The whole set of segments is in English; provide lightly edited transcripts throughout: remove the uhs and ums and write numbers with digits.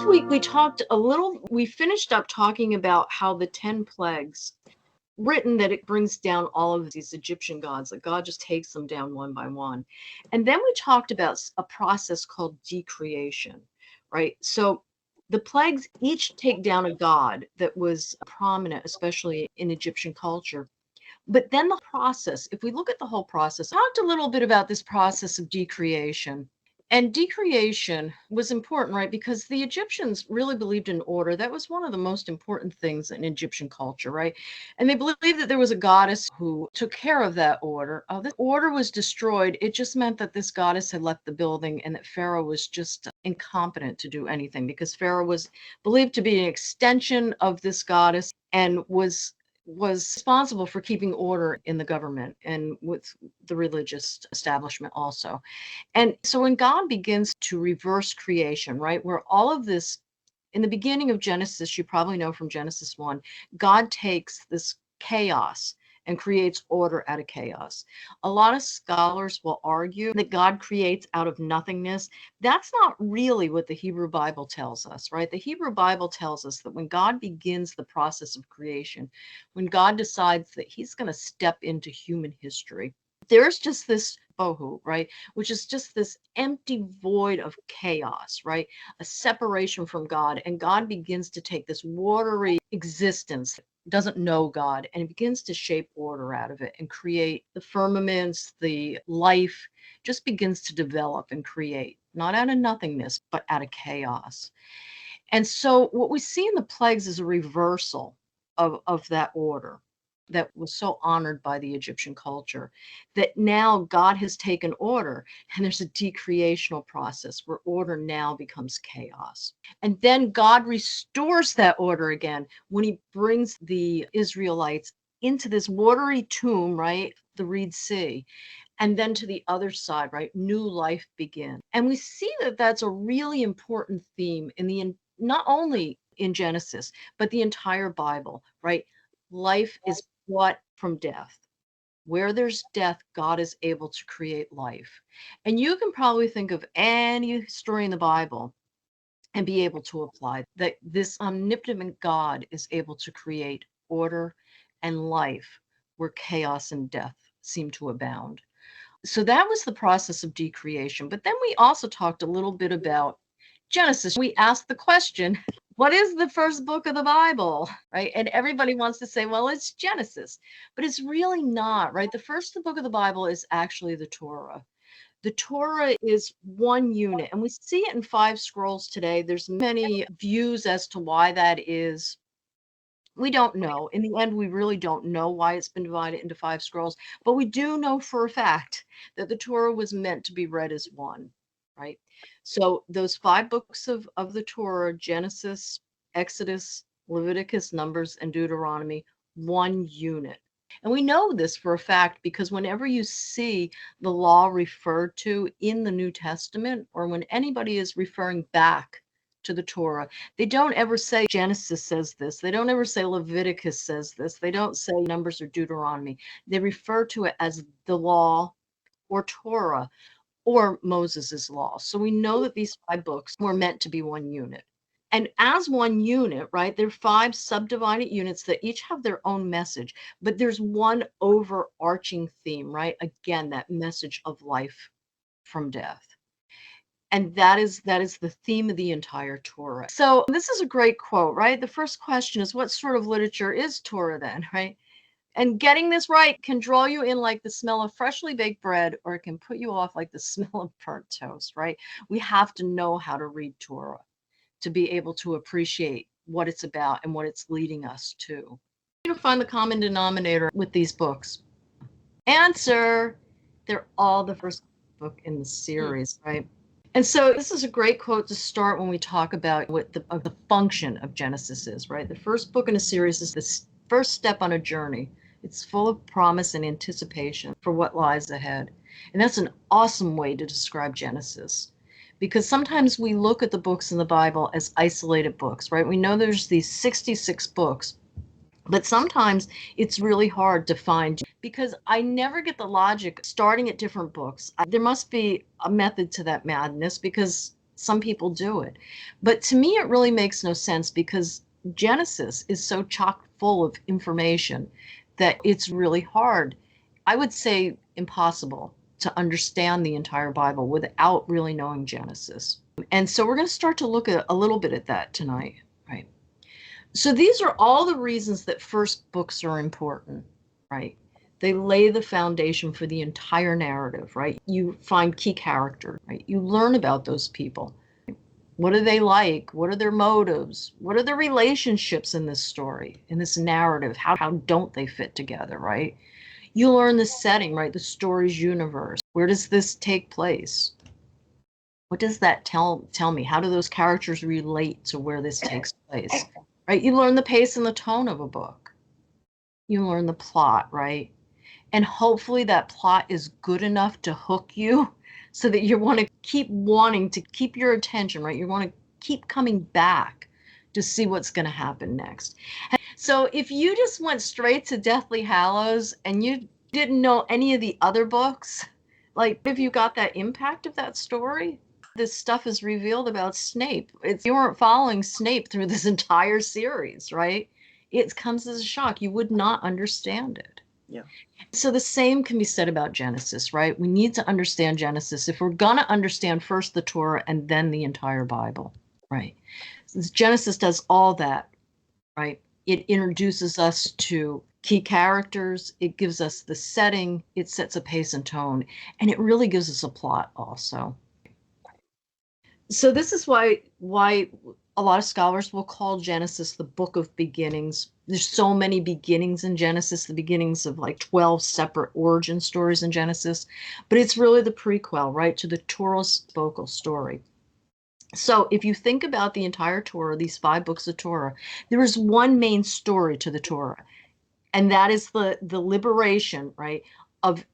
week we talked a little, we finished up talking about how the 10 plagues written that it brings down all of these Egyptian gods, like God just takes them down one by one. And then we talked about a process called decreation, right? So the plagues each take down a god that was prominent, especially in Egyptian culture. But then the process, if we look at the whole process, I talked a little bit about this process of decreation. And decreation was important, right? Because the Egyptians really believed in order. That was one of the most important things in Egyptian culture, right? And they believed that there was a goddess who took care of that order. This order was destroyed. It just meant that this goddess had left the building and that Pharaoh was just incompetent to do anything because Pharaoh was believed to be an extension of this goddess and was responsible for keeping order in the government and with the religious establishment also. And so when God begins to reverse creation, right, where all of this, in the beginning of Genesis, you probably know from Genesis 1, God takes this chaos and creates order out of chaos. A lot of scholars will argue that God creates out of nothingness. That's not really what the Hebrew Bible tells us, right? The Hebrew Bible tells us that when God begins the process of creation, when God decides that he's going to step into human history, there's just this bohu, right? Which is just this empty void of chaos, right? A separation from God. And God begins to take this watery existence, doesn't know God, and it begins to shape order out of it and create the firmaments, the life just begins to develop and create, not out of nothingness, but out of chaos. And so what we see in the plagues is a reversal of that order that was so honored by the Egyptian culture, that now God has taken order and there's a decreational process where order now becomes chaos. And then God restores that order again when he brings the Israelites into this watery tomb, right? The Reed Sea. And then to the other side, right? New life begins. And we see that that's a really important theme in the not only in Genesis, but the entire Bible, right? Life is brought from death. Where there's death, God is able to create life. And you can probably think of any story in the Bible and be able to apply that this omnipotent God is able to create order and life where chaos and death seem to abound. So that was the process of decreation. But then we also talked a little bit about Genesis. We asked the question, what is the first book of the Bible, right? And everybody wants to say, well, it's Genesis, but it's really not, right? The first book of the Bible is actually the Torah. The Torah is one unit, and we see it in 5 scrolls today. There's many views as to why that is. We don't know. In the end, we really don't know why it's been divided into 5 scrolls, but we do know for a fact that the Torah was meant to be read as one, right? So those 5 books of the Torah, Genesis, Exodus, Leviticus, Numbers, and Deuteronomy, one unit. And we know this for a fact because whenever you see the law referred to in the New Testament, or when anybody is referring back to the Torah, they don't ever say Genesis says this. They don't ever say Leviticus says this. They don't say Numbers or Deuteronomy. They refer to it as the law or Torah or Moses's law. So we know that these 5 books were meant to be one unit. And as one unit, right, there are 5 subdivided units that each have their own message, but there's one overarching theme, right? Again, that message of life from death. And that is the theme of the entire Torah. So this is a great quote, right? The first question is, what sort of literature is Torah then, right? And getting this right can draw you in like the smell of freshly baked bread, or it can put you off like the smell of burnt toast, right? We have to know how to read Torah to be able to appreciate what it's about and what it's leading us to. You to find the common denominator with these books. Answer, they're all the first book in the series, right? And so this is a great quote to start when we talk about what the function of Genesis is, right? The first book in a series is the first step on a journey. It's full of promise and anticipation for what lies ahead. And that's an awesome way to describe Genesis, because sometimes we look at the books in the Bible as isolated books, right? We know there's these 66 books, but sometimes it's really hard to find, because I never get the logic starting at different books. There must be a method to that madness, because Some people do it. But to me, it really makes no sense because Genesis is so chock full of information that it's really hard. I would say impossible to understand the entire Bible without really knowing Genesis. And so we're going to start to look at a little bit at that tonight, right? So these are all the reasons that first books are important, right? They lay the foundation for the entire narrative, right? You find key character, right? You learn about those people. What are they like? What are their motives? What are their relationships in this story, in this narrative? How don't they fit together, right? You learn the setting, right? The story's universe. Where does this take place? What does that tell me? How do those characters relate to where this takes place? Right? You learn the pace and the tone of a book. You learn the plot, right? And hopefully that plot is good enough to hook you so that you want to keep wanting to keep your attention, right? You want to keep coming back to see what's going to happen next. So if you just went straight to Deathly Hallows and you didn't know any of the other books, like if you got that impact of that story, this stuff is revealed about Snape. You weren't following Snape through this entire series, right? It comes as a shock. You would not understand it. Yeah. So the same can be said about Genesis, right? We need to understand Genesis if we're going to understand first the Torah and then the entire Bible, right? Genesis does all that, right? It introduces us to key characters. It gives us the setting. It sets a pace and tone, and it really gives us a plot also. So this is why a lot of scholars will call Genesis the book of beginnings. There's so many beginnings in Genesis, the beginnings of like 12 separate origin stories in Genesis, but it's really the prequel, right, to the Torah's focal story. So if you think about the entire Torah, these 5 books of Torah, there is one main story to the Torah, and that is the liberation, right, of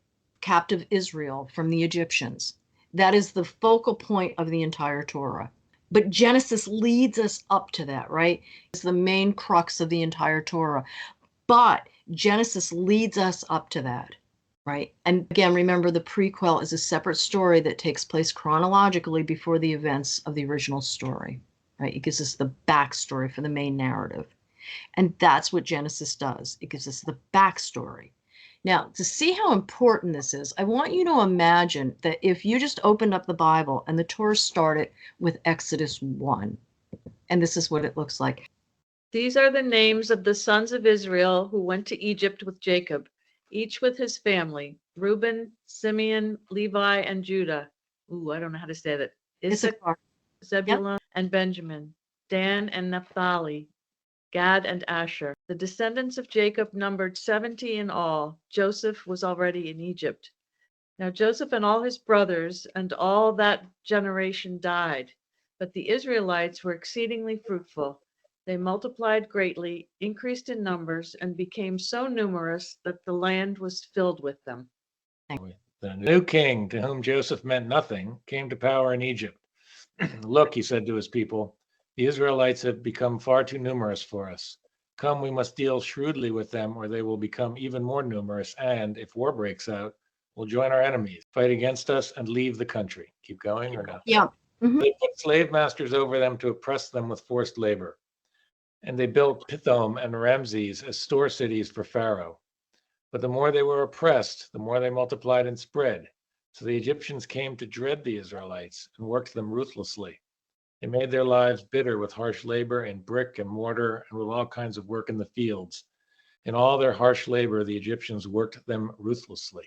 captive Israel from the Egyptians. That is the focal point of the entire Torah. But Genesis leads us up to that, right? It's the main crux of the entire Torah. But Genesis leads us up to that, right? And again, remember the prequel is a separate story that takes place chronologically before the events of the original story, right? It gives us the backstory for the main narrative. And that's what Genesis does. It gives us the backstory. Now, to see how important this is, I want you to imagine that if you just opened up the Bible and the Torah started with Exodus 1, and this is what it looks like. These are the names of the sons of Israel who went to Egypt with Jacob, each with his family: Reuben, Simeon, Levi, and Judah. Ooh, I don't know how to say that. Issachar, Zebulun, and Benjamin, Dan and Naphtali, Gad and Asher. The descendants of Jacob numbered 70 in all. Joseph was already in Egypt. Now Joseph and all his brothers and all that generation died, but the Israelites were exceedingly fruitful. They multiplied greatly, increased in numbers, and became so numerous that the land was filled with them. The new king, to whom Joseph meant nothing, came to power in Egypt. Look, he said to his people, the Israelites have become far too numerous for us. Come, we must deal shrewdly with them, or they will become even more numerous, and if war breaks out, we'll join our enemies, fight against us, and leave the country. Keep going or no? Yeah. Mm-hmm. They put slave masters over them to oppress them with forced labor. And they built Pithom and Ramses as store cities for Pharaoh. But the more they were oppressed, the more they multiplied and spread. So the Egyptians came to dread the Israelites and worked them ruthlessly. They made their lives bitter with harsh labor in brick and mortar and with all kinds of work in the fields. In all their harsh labor, the Egyptians worked them ruthlessly.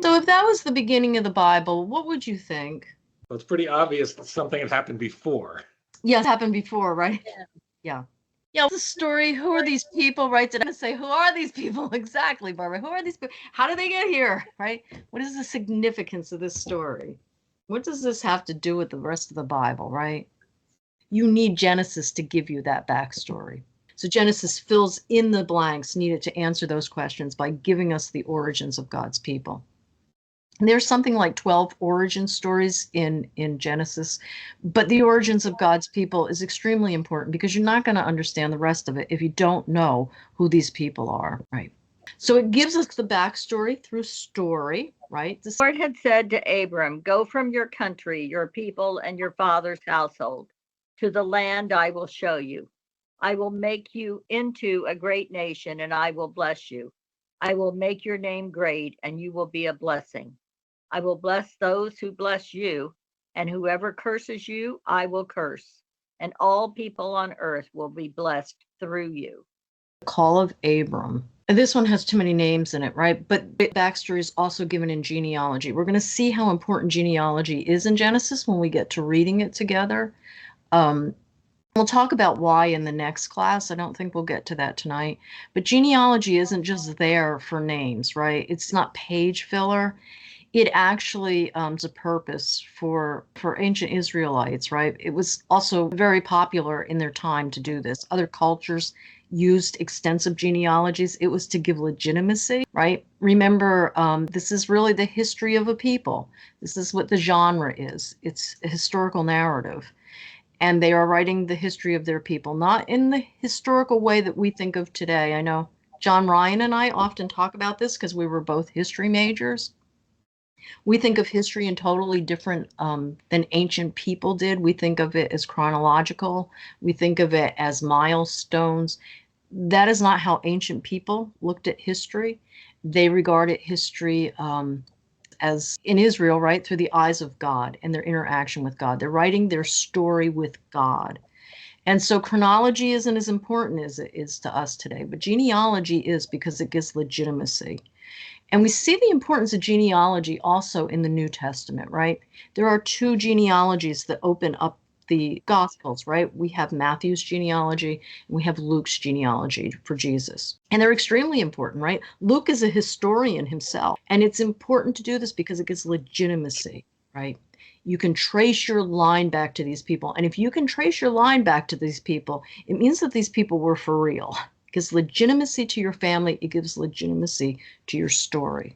So if that was the beginning of the Bible, what would you think? Well, it's pretty obvious that something had happened before. Yes, happened before, right? Yeah. Yeah, the story, who are these people, right? Did I say, who are these people? Exactly, Barbara. Who are these people? How did they get here, right? What is the significance of this story? What does this have to do with the rest of the Bible, right? You need Genesis to give you that backstory. So Genesis fills in the blanks needed to answer those questions by giving us the origins of God's people. And there's something like 12 origin stories in Genesis, but the origins of God's people is extremely important because you're not going to understand the rest of it if you don't know who these people are, right? So it gives us the backstory through story, right? The Lord had said to Abram, "Go from your country, your people, and your father's household to the land I will show you. I will make you into a great nation, and I will bless you. I will make your name great, and you will be a blessing. I will bless those who bless you, and whoever curses you, I will curse. And all people on earth will be blessed through you." Call of Abram. And this one has too many names in it, right? But backstory is also given in genealogy. We're going to see how important genealogy is in Genesis when we get to reading it together. We'll talk about why in the next class. I don't think we'll get to that tonight. But genealogy isn't just there for names, right? It's not page filler. It actually is a purpose for ancient Israelites, right? It was also very popular in their time to do this. Other cultures used extensive genealogies. It was to give legitimacy, right? Remember, this is really the history of a people. This is what the genre is. It's a historical narrative. And they are writing the history of their people, not in the historical way that we think of today. I know John Ryan and I often talk about this because we were both history majors. We think of history in totally different than ancient people did. We think of it as chronological. We think of it as milestones. That is not how ancient people looked at history. They regarded history as in Israel, right, through the eyes of God and their interaction with God. They're writing their story with God. And so chronology isn't as important as it is to us today, but genealogy is because it gives legitimacy. And we see the importance of genealogy also in the New Testament, right? There are two genealogies that open up the Gospels, right? We have Matthew's genealogy and we have Luke's genealogy for Jesus. And they're extremely important, right? Luke is a historian himself. And it's important to do this because it gives legitimacy, right? You can trace your line back to these people. And if you can trace your line back to these people, it means that these people were for real. It gives legitimacy to your family. It gives legitimacy to your story.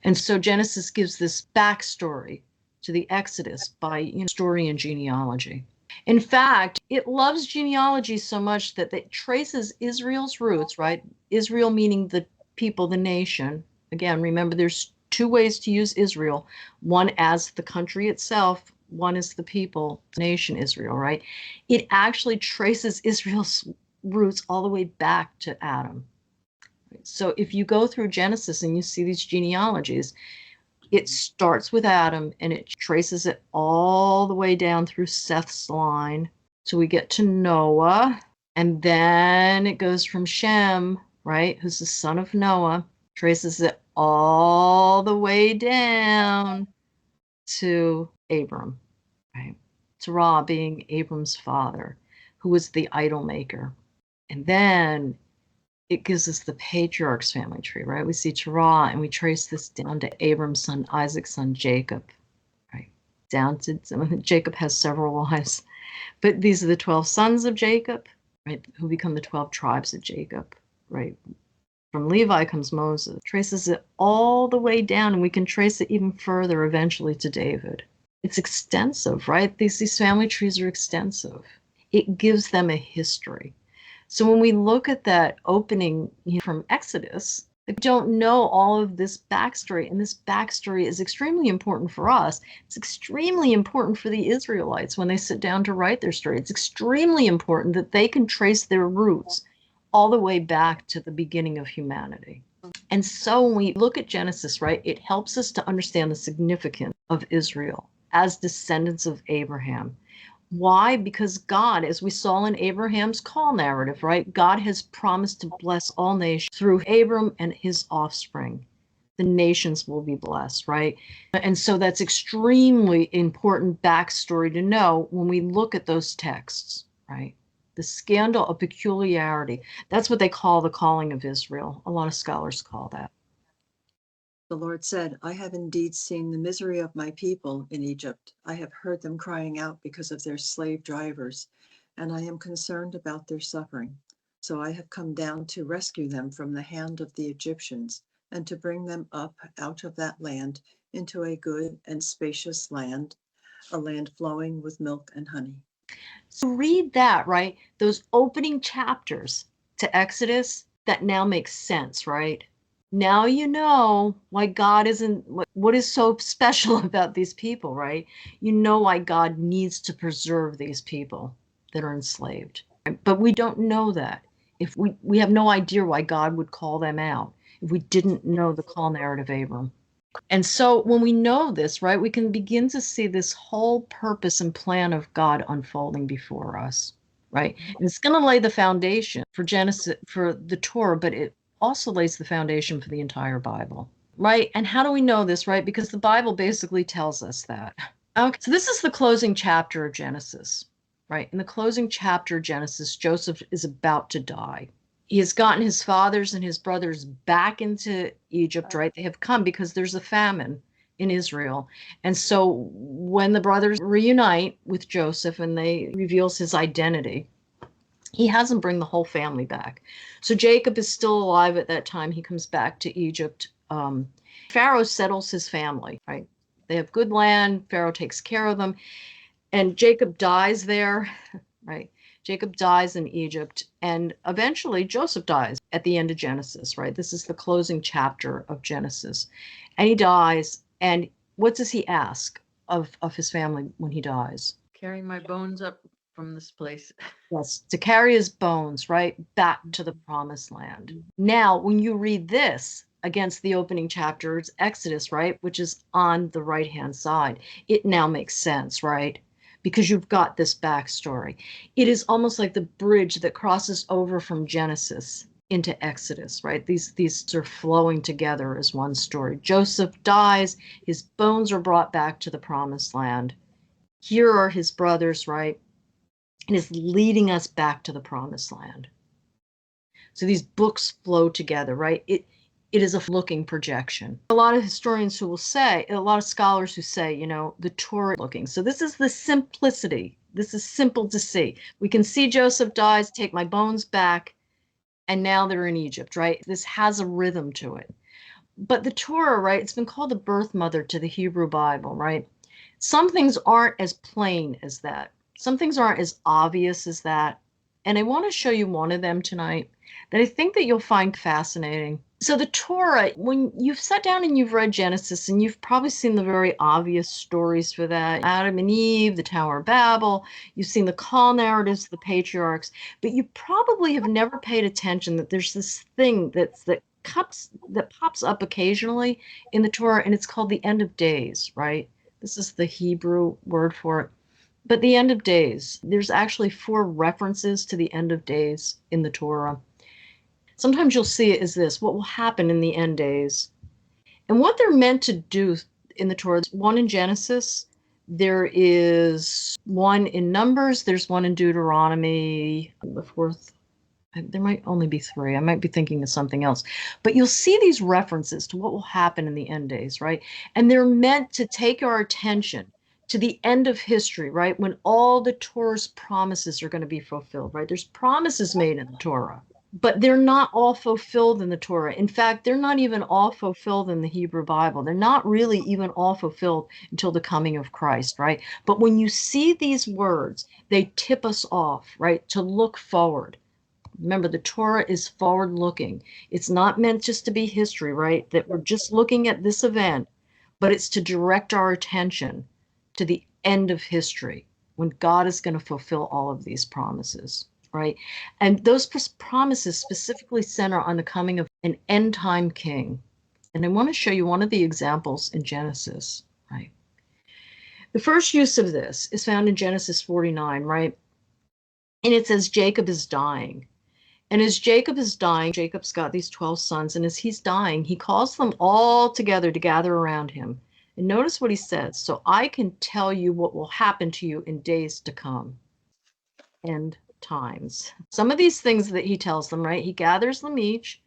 And so Genesis gives this backstory to the Exodus by story and genealogy. In fact, it loves genealogy so much that it traces Israel's roots, right? Israel meaning the people, the nation. Again, remember there's two ways to use Israel. One as the country itself, one is the people, nation Israel, right? It actually traces Israel's roots all the way back to Adam. So if you go through Genesis and you see these genealogies, it starts with Adam and it traces it all the way down through Seth's line. So we get to Noah, and then it goes from Shem, right, who's the son of Noah, traces it all the way down to Abram, right? Terah being Abram's father, who was the idol maker. And then it gives us the patriarch's family tree, right? We see Terah and we trace this down to Abram's son, Isaac's son, Jacob, right? Down to Jacob has several wives, but these are the 12 sons of Jacob, right? Who become the 12 tribes of Jacob, right? From Levi comes Moses, traces it all the way down, and we can trace it even further eventually to David. It's extensive, right? These family trees are extensive. It gives them a history. So when we look at that opening from Exodus, we don't know all of this backstory, and this backstory is extremely important for us. It's extremely important for the Israelites when they sit down to write their story. It's extremely important that they can trace their roots all the way back to the beginning of humanity. And so when we look at Genesis, right, it helps us to understand the significance of Israel as descendants of Abraham. Why? Because God, as we saw in Abraham's call narrative, right? God has promised to bless all nations through Abram and his offspring. The nations will be blessed, right? And so that's extremely important backstory to know when we look at those texts, right? The scandal of peculiarity. That's what they call the calling of Israel. A lot of scholars call that. The Lord said, I have indeed seen the misery of my people in Egypt. I have heard them crying out because of their slave drivers, and I am concerned about their suffering. So I have come down to rescue them from the hand of the Egyptians and to bring them up out of that land into a good and spacious land, a land flowing with milk and honey. So read that, right? Those opening chapters to Exodus, that now makes sense, right? Now you know why God isn't, what is so special about these people, right? You know why God needs to preserve these people that are enslaved. But we don't know that. If we have no idea why God would call them out if we didn't know the call narrative of Abram. And so when we know this, right, we can begin to see this whole purpose and plan of God unfolding before us, right? And it's going to lay the foundation for Genesis, for the Torah, but it also lays the foundation for the entire Bible, right? And how do we know this, right? Because the Bible basically tells us that. Okay, so this is the closing chapter of Genesis, right? In the closing chapter of Genesis, Joseph is about to die. He has gotten his fathers and his brothers back into Egypt, right? They have come because there's a famine in Israel. And so when the brothers reunite with Joseph and they reveals his identity, he has them bring the whole family back. So Jacob is still alive at that time. He comes back to Egypt. Pharaoh settles his family, right? They have good land. Pharaoh takes care of them. And Jacob dies there, right? Jacob dies in Egypt, and eventually Joseph dies at the end of Genesis, right? This is the closing chapter of Genesis. And he dies, and what does he ask of his family when he dies? Carry my bones up from this place. Yes, to carry his bones, right, back to the promised land. Now, when you read this against the opening chapter, it's Exodus, right, which is on the right-hand side, it now makes sense, right? Because you've got this backstory. It is almost like the bridge that crosses over from Genesis into Exodus, right? These are flowing together as one story. Joseph dies, his bones are brought back to the promised land. Here are his brothers, right? And is leading us back to the promised land. So these books flow together, right? It is a looking projection. A lot of historians who will say, a lot of scholars who say, you know, the Torah looking. So this is the simplicity. This is simple to see. We can see Joseph dies, take my bones back, and now they're in Egypt, right? This has a rhythm to it. But the Torah, right, it's been called the birth mother to the Hebrew Bible, right? Some things aren't as plain as that. Some things aren't as obvious as that. And I want to show you one of them tonight that I think that you'll find fascinating. So the Torah, when you've sat down and you've read Genesis, and you've probably seen the very obvious stories for that, Adam and Eve, the Tower of Babel, you've seen the call narratives, the patriarchs, but you probably have never paid attention that there's this thing that pops up occasionally in the Torah, and it's called the end of days, right? This is the Hebrew word for it. But the end of days, there's actually 4 references to the end of days in the Torah. Sometimes you'll see it as this, what will happen in the end days. And what they're meant to do in the Torah, one in Genesis, there is one in Numbers, there's one in Deuteronomy, the 4th, there might only be 3. I might be thinking of something else. But you'll see these references to what will happen in the end days, right? And they're meant to take our attention to the end of history, right? When all the Torah's promises are going to be fulfilled, right? There's promises made in the Torah, but they're not all fulfilled in the Torah. In fact, they're not even all fulfilled in the Hebrew Bible. They're not really even all fulfilled until the coming of Christ, right? But when you see these words, they tip us off, right? To look forward. Remember, the Torah is forward looking. It's not meant just to be history, right? That we're just looking at this event, but it's to direct our attention to the end of history when God is going to fulfill all of these promises, right? And those promises specifically center on the coming of an end time king. And I want to show you one of the examples in Genesis, right? The first use of this is found in Genesis 49, right? And it says Jacob is dying. And as Jacob is dying, Jacob's got these 12 sons, and as he's dying, he calls them all together to gather around him. And notice what he says. So I can tell you what will happen to you in days to come. End times. Some of these things that he tells them, right? He gathers them each,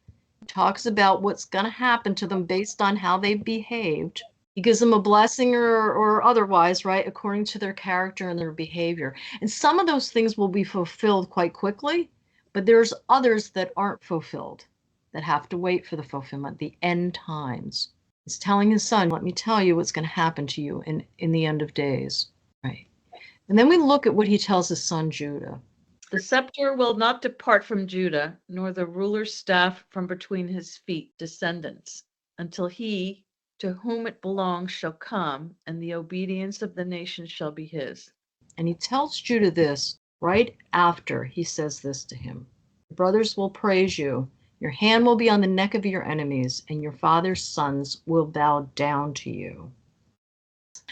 talks about what's going to happen to them based on how they behaved. He gives them a blessing or otherwise, right? According to their character and their behavior. And some of those things will be fulfilled quite quickly, but there's others that aren't fulfilled, that have to wait for the fulfillment, the end times. He's telling his son, let me tell you what's going to happen to you in the end of days, right? And then we look at what he tells his son Judah. The scepter will not depart from Judah, nor the ruler's staff from between his feet, descendants, until he to whom it belongs shall come, and the obedience of the nations shall be his. And he tells Judah this right after he says this to him. Brothers will praise you. Your hand will be on the neck of your enemies, and your father's sons will bow down to you.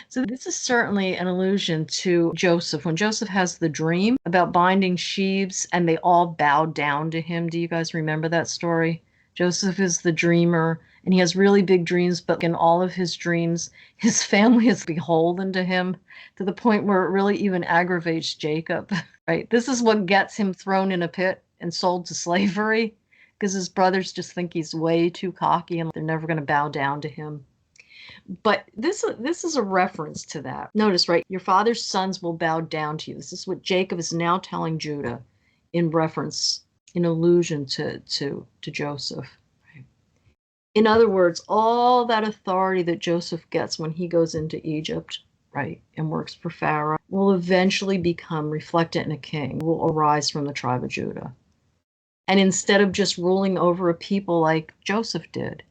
So this is certainly an allusion to Joseph. When Joseph has the dream about binding sheaves and they all bow down to him. Do you guys remember that story? Joseph is the dreamer and he has really big dreams, but in all of his dreams, his family is beholden to him to the point where it really even aggravates Jacob, right? This is what gets him thrown in a pit and sold to slavery because his brothers just think he's way too cocky and they're never going to bow down to him. But this is a reference to that. Notice, right? Your father's sons will bow down to you. This is what Jacob is now telling Judah in reference, in allusion to Joseph. Right? In other words, all that authority that Joseph gets when he goes into Egypt, right, and works for Pharaoh, will eventually become reflected in a king who will arise from the tribe of Judah. And instead of just ruling over a people like Joseph did,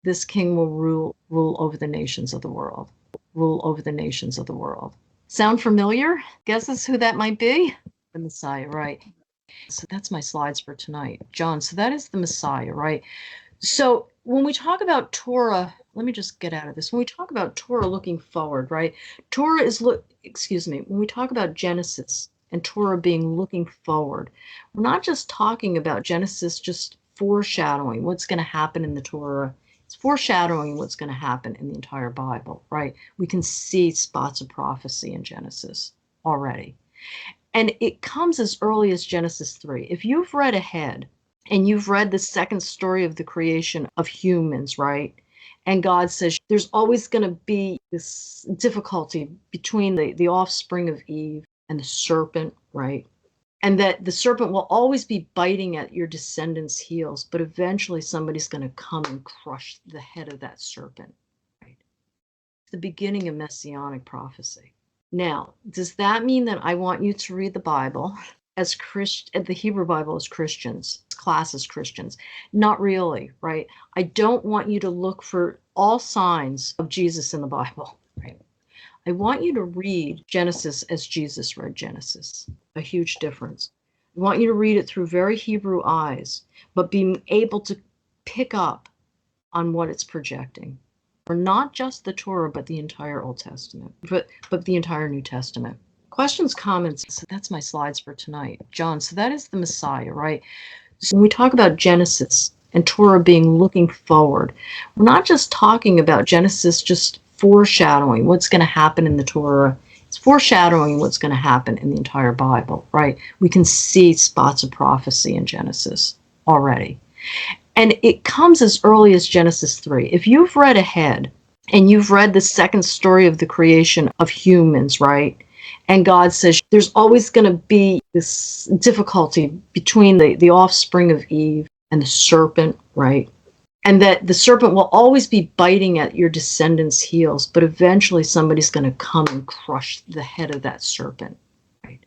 this king will rule over the nations of the world. Rule over the nations of the world. Sound familiar? Guesses who that might be? The Messiah, right? So that's my slides for tonight. John, so that is the Messiah, right? So when we talk about Torah, let me just get out of this. When we talk about Torah looking forward, right? Torah is, when we talk about Genesis and Torah being looking forward, we're not just talking about Genesis just foreshadowing what's going to happen in the Torah. It's foreshadowing what's going to happen in the entire Bible, right? We can see spots of prophecy in Genesis already. And it comes as early as Genesis 3. If you've read ahead and you've read the second story of the creation of humans, right? And God says there's always going to be this difficulty between the offspring of Eve and the serpent, right? And that the serpent will always be biting at your descendants' heels, but eventually somebody's going to come and crush the head of that serpent. Right? It's the beginning of messianic prophecy. Now, does that mean that I want you to read the Bible as the Hebrew Bible as Christians, class as Christians? Not really, right? I don't want you to look for all signs of Jesus in the Bible, right? I want you to read Genesis as Jesus read Genesis. A huge difference. I want you to read it through very Hebrew eyes, but being able to pick up on what it's projecting. Or not just the Torah, but the entire Old Testament, but the entire New Testament. Questions, comments? So that's my slides for tonight. John, so that is the Messiah, right? So when we talk about Genesis and Torah being looking forward, we're not just talking about Genesis just foreshadowing what's going to happen in the Torah. It's foreshadowing what's going to happen in the entire Bible, right? We can see spots of prophecy in Genesis already. And it comes as early as Genesis 3. If you've read ahead and you've read the second story of the creation of humans, right? And God says there's always going to be this difficulty between the offspring of Eve and the serpent, right? And that the serpent will always be biting at your descendants' heels, but eventually somebody's going to come and crush the head of that serpent. Right?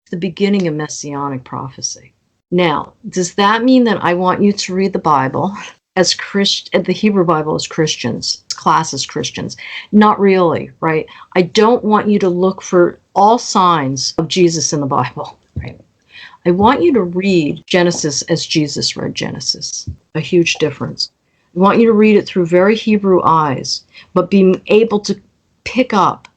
It's the beginning of messianic prophecy. Now, does that mean that I want you to read the Bible as the Hebrew Bible as Christians, class as Christians? Not really, right? I don't want you to look for all signs of Jesus in the Bible, right? I want you to read Genesis as Jesus read Genesis. A huge difference. I want you to read it through very Hebrew eyes, but being able to pick up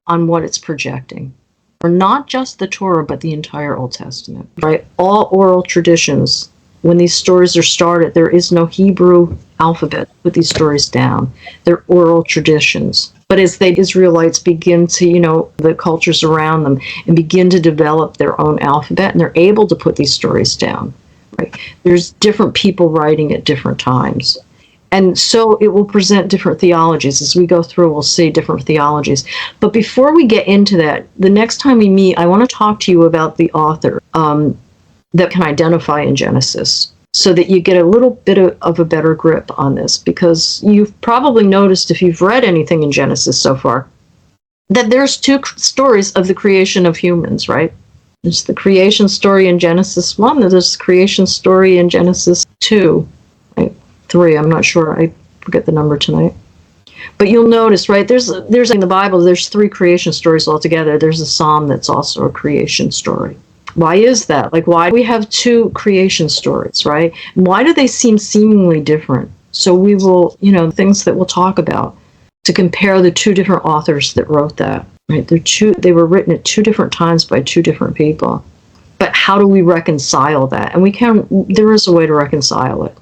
on what it's projecting. Or not just the Torah, but the entire Old Testament, right? All oral traditions. When these stories are started, there is no Hebrew alphabet to put these stories down. They're oral traditions. But as the Israelites begin to, the cultures around them, and begin to develop their own alphabet, and they're able to put these stories down, right? There's different people writing at different times. And so it will present different theologies. As we go through, we'll see different theologies. But before we get into that, the next time we meet, I want to talk to you about the author that can identify in Genesis, so that you get a little bit of a better grip on this, because you've probably noticed, if you've read anything in Genesis so far, that there's two stories of the creation of humans, right? There's the creation story in Genesis 1. There's the creation story in Genesis 2. 3, I'm not sure. I forget the number tonight. But you'll notice, right, there's in the Bible, there's 3 creation stories altogether. There's a psalm that's also a creation story. Why is that? Like, why do we have 2 creation stories, right? And why do they seem seemingly different? So we will, things that we'll talk about to compare the 2 different authors that wrote that, right? They were written at 2 different times by 2 different people. But how do we reconcile that? And there is a way to reconcile it.